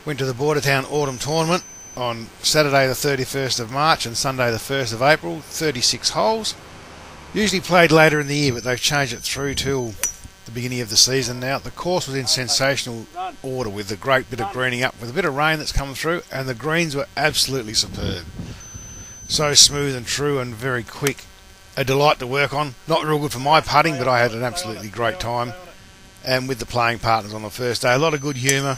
Went to the Bordertown Autumn Tournament on Saturday the 31st of March and Sunday the 1st of April, 36 holes. Usually played later in the year, but they've changed it through till the beginning of the season now. The course was in sensational order with a great bit of greening up, with a bit of rain that's come through, and the greens were absolutely superb. So smooth and true and very quick. A delight to work on. Not real good for my putting, but I had an absolutely great time. And with the playing partners on the first day, a lot of good humour.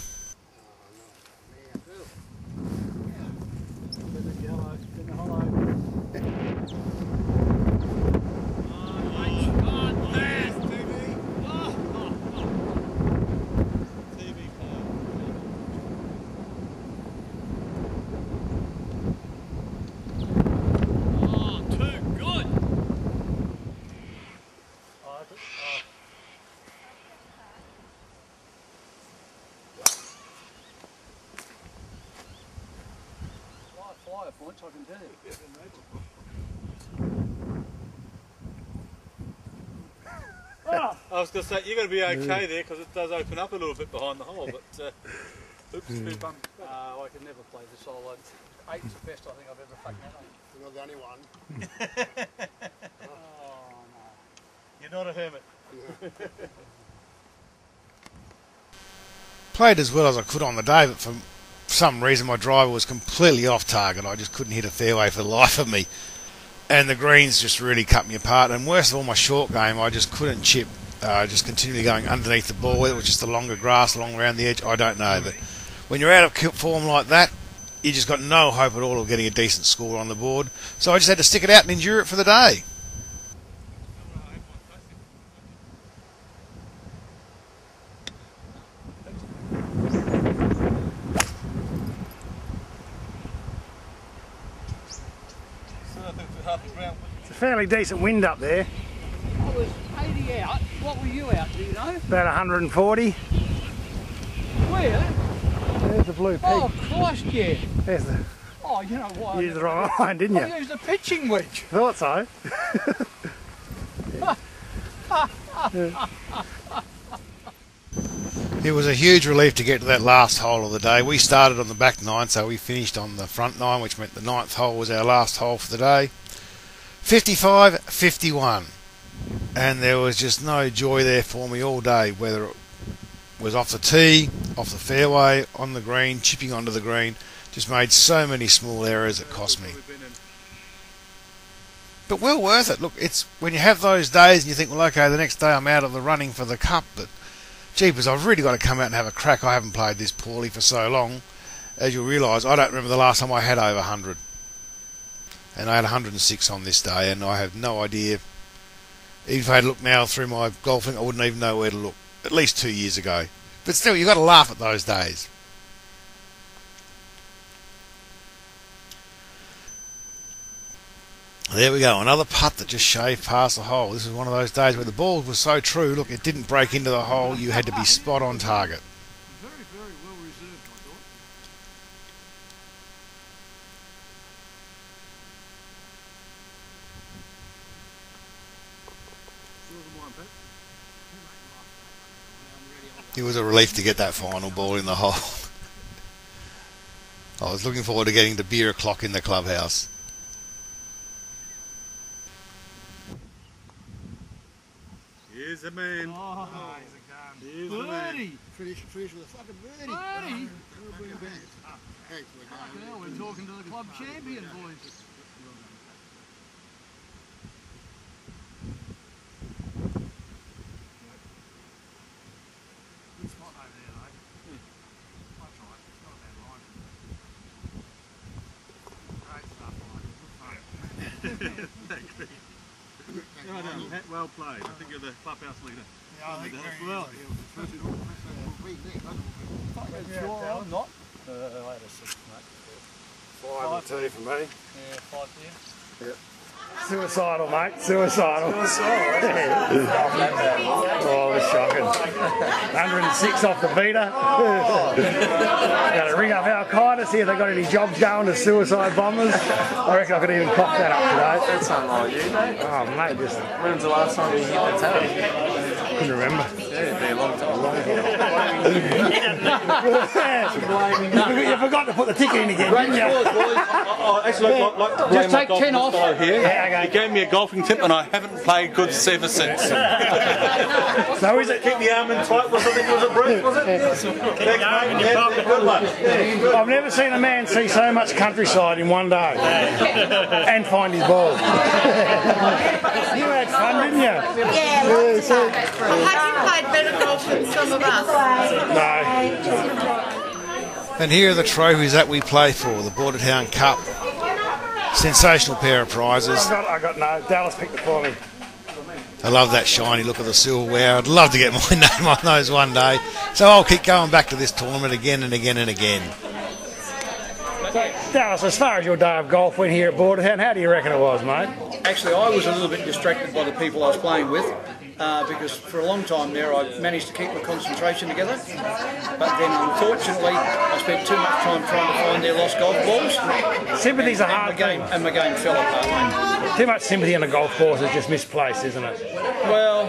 Points, I can tell you. I was going to say, you're going to be okay there because it does open up a little bit behind the hole, but oops, two bumps. I can never play this solo. 8's the best I think I've ever fucking had. You're not the only one. Oh no. You're not a hermit. Played as well as I could on the day, but for some reason my driver was completely off target. I just couldn't hit a fairway for the life of me, and the greens just really cut me apart. And worst of all, my short game, I just couldn't chip, just continually going underneath the ball, whether it was just the longer grass along around the edge, I don't know. But when you're out of form like that, you just got no hope at all of getting a decent score on the board. So I just had to stick it out and endure it for the day. It's a fairly decent wind up there. I was 80 out. What were you out, do you know? About 140. Where? There's the blue peak. Oh, Christ, yeah. There's the... Oh, you know what? You used the wrong line, didn't you? I used a pitching wedge. Thought so. It was a huge relief to get to that last hole of the day. We started on the back nine, so we finished on the front nine, which meant the ninth hole was our last hole for the day. 55-51. And there was just no joy there for me all day, whether it was off the tee, off the fairway, on the green, chipping onto the green. Just made so many small errors it cost me. But well worth it. Look, it's when you have those days and you think, well, okay, the next day I'm out of the running for the cup, but jeepers, I've really got to come out and have a crack. I haven't played this poorly for so long. As you'll realise, I don't remember the last time I had over 100. And I had 106 on this day, and I have no idea. Even if I had looked now through my golfing, I wouldn't even know where to look. At least 2 years ago. But still, you've got to laugh at those days. There we go, another putt that just shaved past the hole. This is one of those days where the ball was so true, look, it didn't break into the hole, you had to be spot on target. Very, very well reserved, I thought. It was a relief to get that final ball in the hole. I was looking forward to getting the beer o'clock in the clubhouse. Here's a man. Oh, Here's a man. birdie. Finish with a fucking birdie. Birdie. Hey, Now we're talking to the club champion, boys. Well played. I think you're the clubhouse leader. Yeah, I think very well. Sure, I'm not. I had a 6, mate. 5 and 2 for me. Yeah, 5 there. Yep. Suicidal, mate. Suicidal. Oh, that's shocking. 106 off the beater. Got to ring up Al-Qaeda, see if they got any jobs going to suicide bombers. I reckon I could even cock that up today. That's unlike you, mate. Oh, mate, just... When's the last time you hit the tail? Couldn't remember. Yeah, it'd be a long time. You forgot to put the ticket in again, didn't you? Actually, Just take 10 off. Here. Yeah, okay. He gave me a golfing tip and I haven't played good ever since. So is it? Keep the arm in tight, was it Bruce, was it? Keep the arm in your pocket. Good one. I've never seen a man see so much countryside in one day and find his ball. You had fun, didn't you? Yeah, lots of fun. Have you played better golf than some of us? No. And here are the trophies that we play for, the Bordertown Cup. Sensational pair of prizes. I got no. Dallas picked it for me. I love that shiny look of the silverware. I'd love to get my name on those one day. So I'll keep going back to this tournament again and again and again. Dallas, as far as your day of golf went here at Bordertown, how do you reckon it was, mate? Actually, I was a little bit distracted by the people I was playing with because for a long time there I managed to keep my concentration together. But then unfortunately I spent too much time trying to find their lost golf balls. Sympathy's a hard thing. And my game fell apart. Too much sympathy on a golf course is just misplaced, isn't it? Well,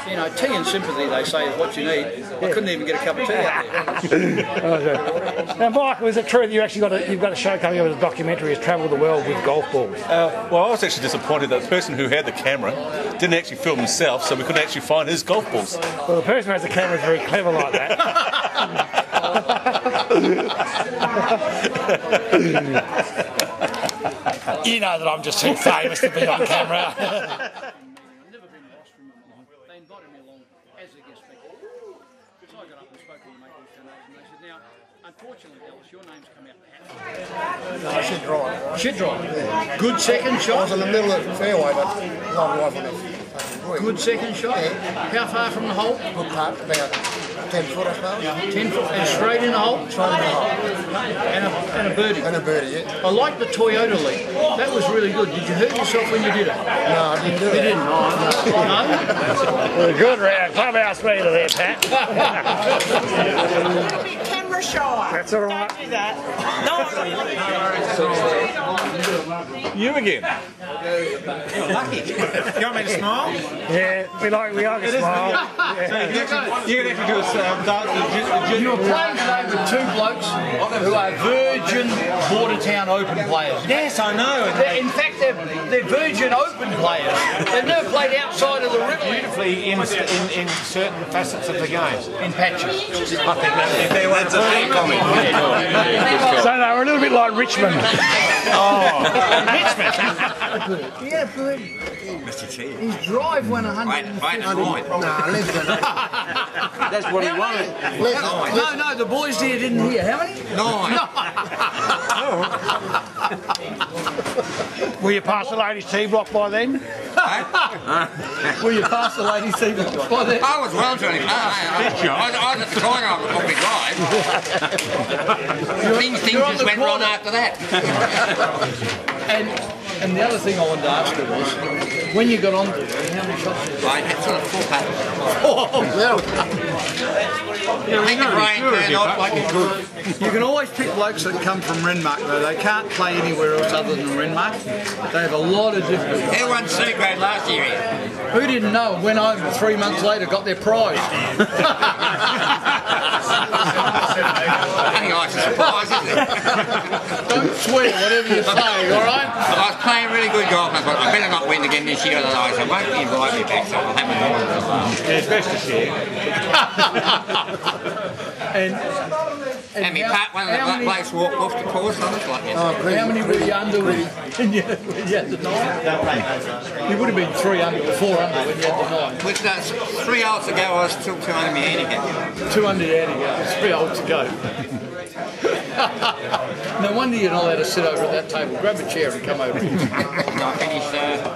you know, tea and sympathy, they say, is what you need. I couldn't even get a cup of tea out there. Now, Michael, is it true that you've got a show coming up with a documentary has travelled the world with golf balls? Well, I was actually disappointed that the person who had the camera didn't actually film himself, so we couldn't actually find his golf balls. Well, the person who has the camera is very clever like that. You know that I'm just too famous to be on camera. Never been lost from them. They invited me along as a guest speaker. So I got up and spoke to them, and they said, now, unfortunately, Dallas, your name's come out No, I should drive. Shit drive. Good second I shot. was in the middle of the fairway, but long way from it. Good second shot. How far from the hole? Good putt, about 10 foot, I suppose. 10 foot. And straight in the hole? Straight in the hole. And a birdie. And a birdie, yeah. I like the Toyota lead. That was really good. Did you hurt yourself when you did it? No, I didn't do it. You didn't? No? Good round. Clubhouse speeder there, Pat. A bit camera shy. That's all right. Don't do that. You again. You want me to smile? Yeah, we like a smile. You're going to actually do a dance. You're playing today with two blokes who are virgin Bordertown Open players. Yes, I know. In fact, they're virgin Open players. They've never played outside of the river. Beautifully in certain facets of the game. In patches. I think that's a fair comment. So no, we're a little bit like Richmond. Richmond. Yeah, birdie. His drive went 150. Nah, less than that. That's what he wanted. No, the boys here didn't hear. How many? 9. Will you pass the ladies' tee block by then? Will you pass the ladies' team by there? I was well trying to I was at the corner of my drive. Things just went wrong after that. And the other thing I wanted to ask you was, when you got on to it, how many shots did you I had sort of 4 patterns. You can always pick blokes that come from Renmark though. They can't play anywhere else other than Renmark. They have a lot of different... Who won C grade last year here? Who didn't know? Went home 3 months later, got their prize. Only nice surprise, isn't it? Don't swear, whatever you say, alright? I was playing really good golf and I thought I better not win again this year, otherwise I won't invite me back, so I'll have more. Yeah, it's best to share. And me part one of the blokes walked off the course, I was like, How many were you under when you had the 9? You would have been 3 under or 4 under when you had the 9. With 3 holes to go, I was still 2 under my handicap. 2 under your handicap, there's 3 holes to go. No wonder you're not allowed to sit over at that table. Grab a chair and come over. I finished,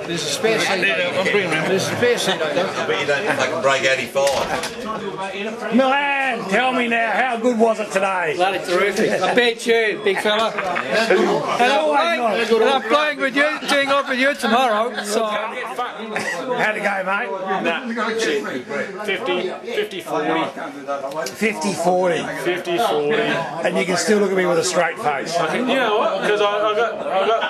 There's a spare seat. There's a spare seat over there. I bet you don't think they can break 85. Milan! Tell me now, how good was it today? Bloody terrific. I bet you, big fella. And I'm playing with you, teeing off with you tomorrow. So. How'd it go, mate? Nah, 50, 40. 50-40. 50-40. And you can still look at me with a straight face. You know what? Because I got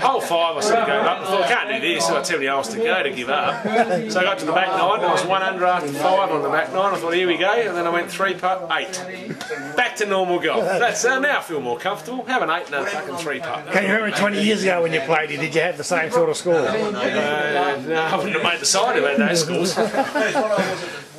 hole 5 or something going up. I thought, I can't do this. So I got too many holes to go to give up. So I got to the back 9. I was 1 under after 5 on the back 9. I thought, here we go. And then I went 3 putt, 8. Back to normal golf. That's now I feel more comfortable. Have an 8 and a fucking 3 putt. Can you remember 20 years ago when you played here, did you have the same sort of score? No, I wouldn't have made the side if I had those scores.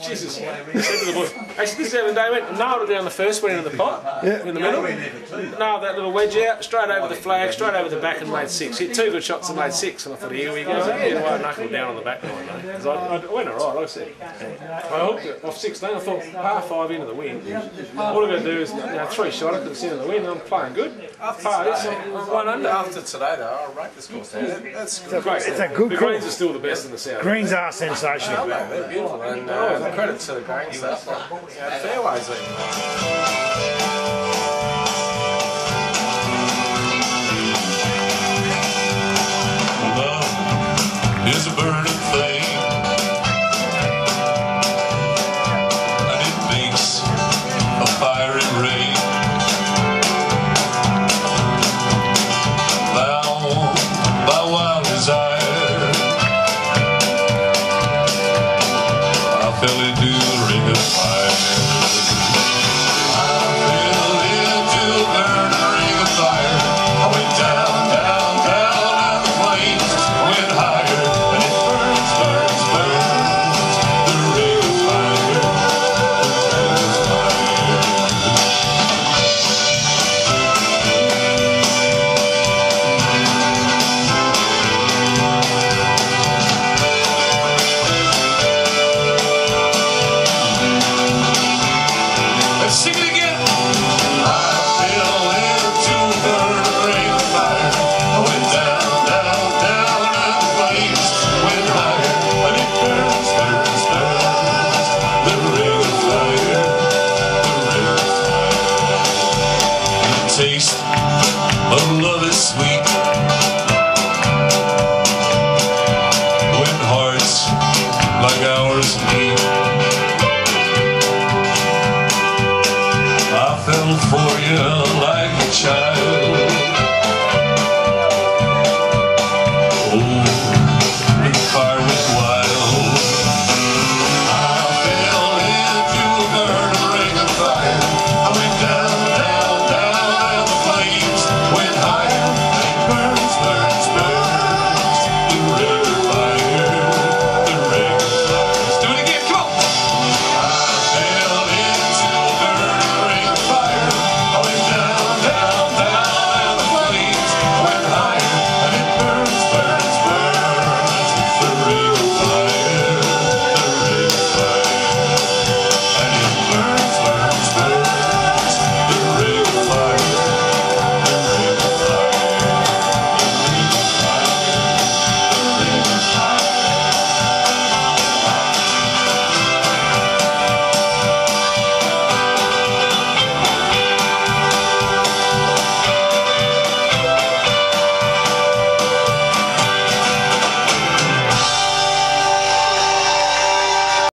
Jesus. I said to the boys, actually this is the other day I went and nailed it down the first, went into the pot, in the middle, nailed that little wedge out, straight over the flag, straight over the back and made 6. Hit 2 good shots and made 6, and I thought, here we go. I didn't want to knuckle down on the back line, mate. Because I went alright, I said. I hooked it off 16, I thought, par 5 into the wind. All I've got to do is 3 shot, I couldn't see in the wind, I'm playing good. Par this, I'm 1 under. After today though, I'll rate this course down. That's good. It's a good The course. greens are still the best in the south. Greens are sensational. Yeah, they're beautiful. And credit to the green stuff. Fairways even. Love is a burning flame, and it makes a fiery rain. Bound by wild desire, I fell into the ring of fire. I fell into a burning ring of fire. I went down, down, down, and the flames went higher. And it burns, burns, burns, the ring of fire, the ring of Let's sing it again. I fell into a burning ring of fire. I went down, down, down, and the flames went higher. And it burns, burns, burns, the ring of fire, the ring of fire. The taste of love is sweet when hearts like ours meet. I fell for you